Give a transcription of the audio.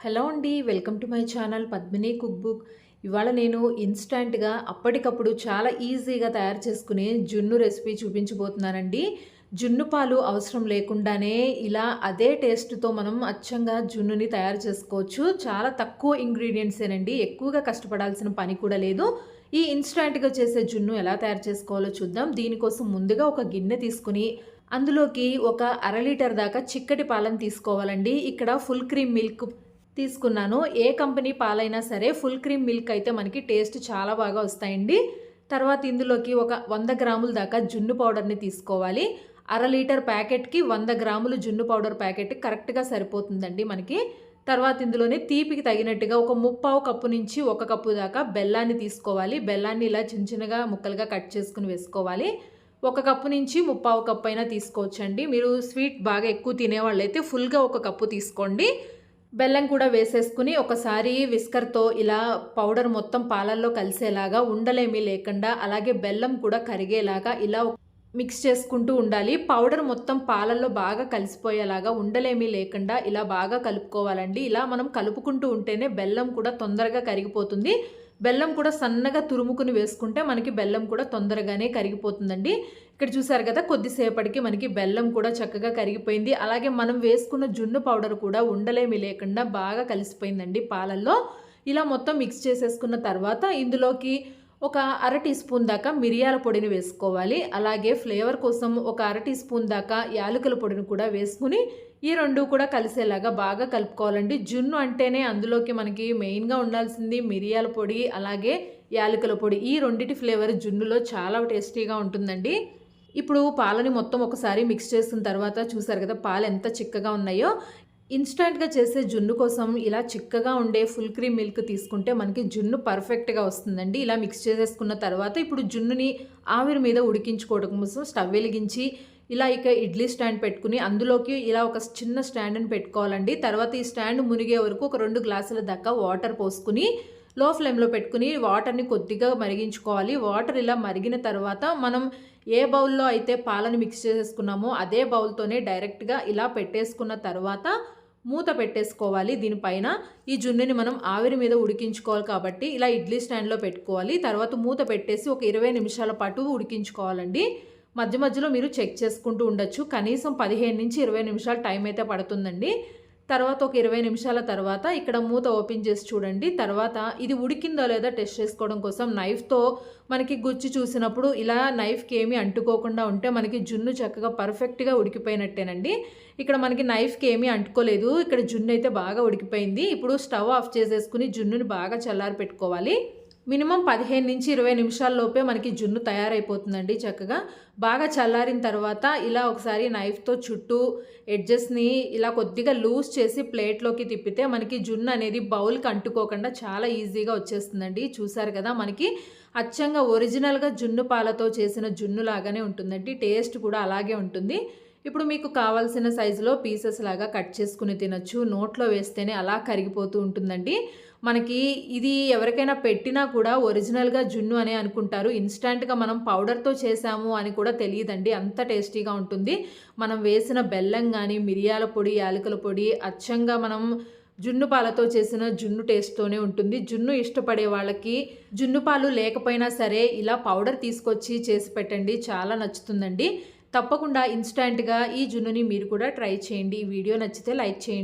Hello అండి, welcome to my channel Padmini cook book. ఇవాళ నేను ఇన్స్టంట్గా అప్పటికప్పుడు చాలా ఈజీగా తయారు చేసుకునే జున్ను రెసిపీ చూపించబోతున్నానండి. జున్ను పాలు అవసరం లేకుండానే ఇలా అదే టేస్ట్తో మనం అచ్చంగా జున్నుని తయారు చేసుకోవచ్చు. చాలా తక్కువ ఇంగ్రీడియంట్సేనండి, ఎక్కువగా కష్టపడాల్సిన పని కూడా లేదు. ఈ ఇన్స్టంట్గా చేసే జున్ను ఎలా తయారు చేసుకోవాలో చూద్దాం. దీనికోసం ముందుగా ఒక గిన్నె తీసుకుని అందులోకి ఒక అర లీటర్ దాకా చిక్కటి పాలను తీసుకోవాలండి. ఇక్కడ ఫుల్ క్రీమ్ మిల్క్ తీసుకున్నాను. ఏ కంపెనీ పాలైనా సరే ఫుల్ క్రీమ్ మిల్క్ అయితే మనకి టేస్ట్ చాలా బాగా వస్తాయండి. తర్వాత ఇందులోకి ఒక 100 గ్రాముల దాకా జున్ను పౌడర్ని తీసుకోవాలి. అర లీటర్ ప్యాకెట్కి 100 గ్రాములు జున్ను పౌడర్ ప్యాకెట్ కరెక్ట్గా సరిపోతుందండి మనకి. తర్వాత ఇందులోనే తీపికి తగినట్టుగా ఒక 3/4 కప్పు నుంచి 1 కప్పు దాకా బెల్లాన్ని తీసుకోవాలి. బెల్లాన్ని ఇలా చిన్న చిన్నగా ముక్కలుగా కట్ చేసుకుని వేసుకోవాలి. 1 కప్పు నుంచి 3/4 కప్పు అయినా తీసుకోవచ్చండి. మీరు స్వీట్ బాగా ఎక్కువ తినేవాళ్ళైతే ఫుల్గా 1 కప్పు తీసుకోండి. బెల్లం కూడా వేసేసుకుని ఒకసారి విస్కర్తో ఇలా పౌడర్ మొత్తం పాలల్లో కలిసేలాగా ఉండలేమీ లేకుండా, అలాగే బెల్లం కూడా కరిగేలాగా ఇలా మిక్స్ చేసుకుంటూ ఉండాలి. పౌడర్ మొత్తం పాలల్లో బాగా కలిసిపోయేలాగా ఉండలేమీ లేకుండా ఇలా బాగా కలుపుకోవాలండి. ఇలా మనం కలుపుకుంటూ ఉంటేనే బెల్లం కూడా తొందరగా కరిగిపోతుంది. బెల్లం కూడా సన్నగా తురుముకుని వేసుకుంటే మనకి బెల్లం కూడా తొందరగానే కరిగిపోతుందండి. ఇక్కడ చూసారు కదా, కొద్దిసేపటికి మనకి బెల్లం కూడా చక్కగా కరిగిపోయింది. అలాగే మనం వేసుకున్న జున్ను పౌడర్ కూడా ఉండలేమి లేకుండా బాగా కలిసిపోయిందండి పాలల్లో. ఇలా మొత్తం మిక్స్ చేసేసుకున్న తర్వాత ఇందులోకి ఒక అర టీ స్పూన్ దాకా మిరియాల పొడిని వేసుకోవాలి. అలాగే ఫ్లేవర్ కోసం ఒక అర టీ స్పూన్ దాకా యాలకుల పొడిని కూడా వేసుకుని ఈ రెండు కూడా కలిసేలాగా బాగా కలుపుకోవాలండి. జున్ను అంటేనే అందులోకి మనకి మెయిన్గా ఉండాల్సింది మిరియాల పొడి, అలాగే యాలకుల పొడి. ఈ రెండిటి ఫ్లేవర్ జున్నులో చాలా టేస్టీగా ఉంటుందండి. ఇప్పుడు పాలని మొత్తం ఒకసారి మిక్స్ చేసిన తర్వాత చూసారు కదా పాలు ఎంత చిక్కగా ఉన్నాయో. ఇన్స్టంట్గా చేసే జున్ను కోసం ఇలా చిక్కగా ఉండే ఫుల్ క్రీమ్ మిల్క్ తీసుకుంటే మనకి జున్ను పర్ఫెక్ట్గా వస్తుందండి. ఇలా మిక్స్ చేసేసుకున్న తర్వాత ఇప్పుడు జున్నుని ఆవిరి మీద ఉడికించుకోవడం కోసం స్టవ్ వెలిగించి ఇలా ఇక ఇడ్లీ స్టాండ్ పెట్టుకుని అందులోకి ఇలా ఒక చిన్న స్టాండ్ని పెట్టుకోవాలండి. తర్వాత ఈ స్టాండ్ మునిగే వరకు ఒక 2 గ్లాసుల దాకా వాటర్ పోసుకుని లో ఫ్లేమ్లో పెట్టుకుని వాటర్ని కొద్దిగా మరిగించుకోవాలి. వాటర్ ఇలా మరిగిన తర్వాత మనం ఏ బౌల్లో అయితే పాలను మిక్స్ చేసేసుకున్నామో అదే బౌల్తోనే డైరెక్ట్గా ఇలా పెట్టేసుకున్న తర్వాత మూత పెట్టేసుకోవాలి. దీనిపైన ఈ జున్నుని మనం ఆవిరి మీద ఉడికించుకోవాలి కాబట్టి ఇలా ఇడ్లీ స్టాండ్లో పెట్టుకోవాలి. తర్వాత మూత పెట్టేసి ఒక 20 నిమిషాల పాటు ఉడికించుకోవాలండి. మధ్య మధ్యలో మీరు చెక్ చేసుకుంటూ ఉండొచ్చు. కనీసం 15 నుంచి 20 నిమిషాలు టైం అయితే పడుతుందండి. తర్వాత ఒక 20 నిమిషాల తర్వాత ఇక్కడ మూత ఓపెన్ చేసి చూడండి. తర్వాత ఇది ఉడికిందో లేదా టెస్ట్ చేసుకోవడం కోసం నైఫ్తో మనకి గుచ్చి చూసినప్పుడు ఇలా నైఫ్కి ఏమీ అంటుకోకుండా ఉంటే మనకి జున్ను చక్కగా పర్ఫెక్ట్గా ఉడికిపోయినట్టేనండి. ఇక్కడ మనకి నైఫ్కి ఏమీ అంటుకోలేదు. ఇక్కడ జున్ను అయితే బాగా ఉడికిపోయింది. ఇప్పుడు స్టవ్ ఆఫ్ చేసేసుకుని జున్నుని బాగా చల్లారి పెట్టుకోవాలి. మినిమం 15 నుంచి 20 నిమిషాల్లోపే మనకి జున్ను తయారైపోతుందండి. చక్కగా బాగా చల్లారిన తర్వాత ఇలా ఒకసారి నైఫ్తో చుట్టూ ఎడ్జెస్ని ఇలా కొద్దిగా లూజ్ చేసి ప్లేట్లోకి తిప్పితే మనకి జున్ను అనేది బౌల్కి అంటుకోకుండా చాలా ఈజీగా వచ్చేస్తుందండి. చూసారు కదా, మనకి అచ్చంగా ఒరిజినల్గా జున్ను పాలతో చేసిన జున్ను లాగానే ఉంటుందండి. టేస్ట్ కూడా అలాగే ఉంటుంది. ఇప్పుడు మీకు కావాల్సిన సైజులో పీసెస్ లాగా కట్ చేసుకుని తినొచ్చు. నోట్లో వేస్తేనే అలా కరిగిపోతూ ఉంటుందండి. మనకి ఇది ఎవరికైనా పెట్టినా కూడా ఒరిజినల్గా జున్ను అనే అనుకుంటారు. ఇన్స్టంట్గా మనం పౌడర్తో చేసాము అని కూడా తెలియదండి, అంత టేస్టీగా ఉంటుంది. మనం వేసిన బెల్లం కానీ మిరియాల పొడి, యాలకుల పొడి అచ్చంగా మనం జున్ను పాలతో చేసిన జున్ను టేస్ట్తోనే ఉంటుంది. జున్ను ఇష్టపడే వాళ్ళకి జున్ను పాలు లేకపోయినా సరే ఇలా పౌడర్ తీసుకొచ్చి చేసి పెట్టండి, చాలా నచ్చుతుందండి. తప్పకుండా ఇన్స్టంట్గా ఈ జున్నుని మీరు కూడా ట్రై చేయండి. ఈ వీడియో నచ్చితే లైక్ చేయండి.